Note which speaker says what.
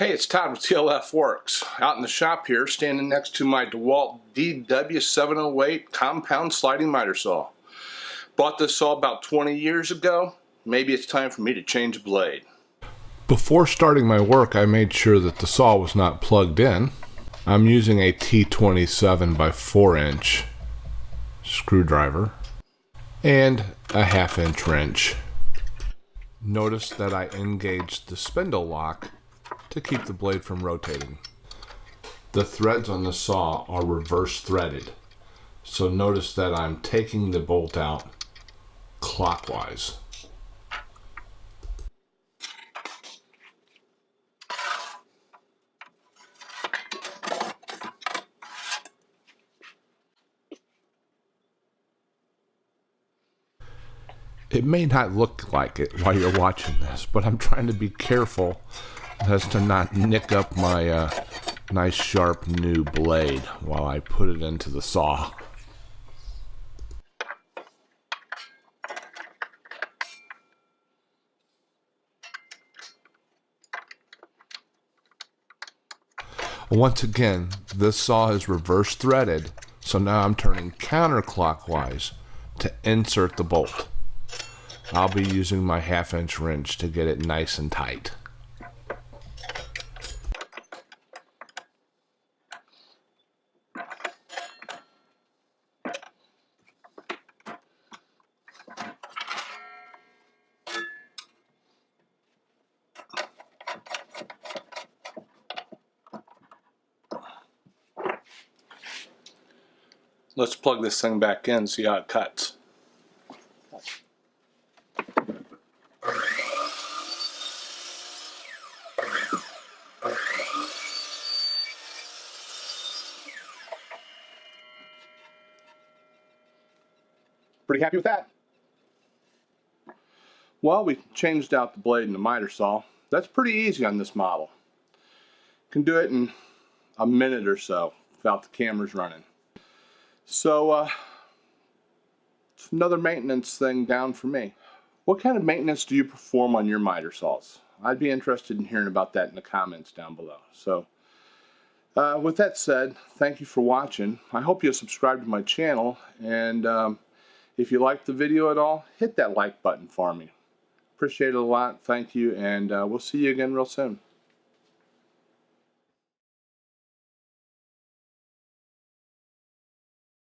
Speaker 1: Hey, it's Todd with TLF Works. Out in the shop here, standing next to my Dewalt DW708 compound sliding miter saw. Bought this saw about 20 years ago. Maybe it's time for me to change a blade. Before starting my work, I made sure that the saw was not plugged in. I'm using a T27 by 4-inch screwdriver and a 1/2-inch wrench. Notice that I engaged the spindle lock to keep the blade from rotating. The threads on the saw are reverse threaded, so notice that I'm taking the bolt out clockwise. It may not look like it while you're watching this, but I'm trying to be careful as to not nick up my nice sharp new blade while I put it into the saw. Once again, this saw is reverse threaded, so now I'm turning counterclockwise to insert the bolt. I'll be using my 1/2-inch wrench to get it nice and tight. Let's plug this thing back in and see how it cuts. Pretty happy with that. Well, we changed out the blade in the miter saw. That's pretty easy on this model. Can do it in a minute or so without the cameras running. So it's another maintenance thing down for me. What kind of maintenance do you perform on your miter saws? I'd be interested in hearing about that in the comments down below. So with that said, thank you for watching. I hope you'll subscribe to my channel, and if you liked the video at all, hit that like button for me. Appreciate it a lot. Thank you, and we'll see you again real soon.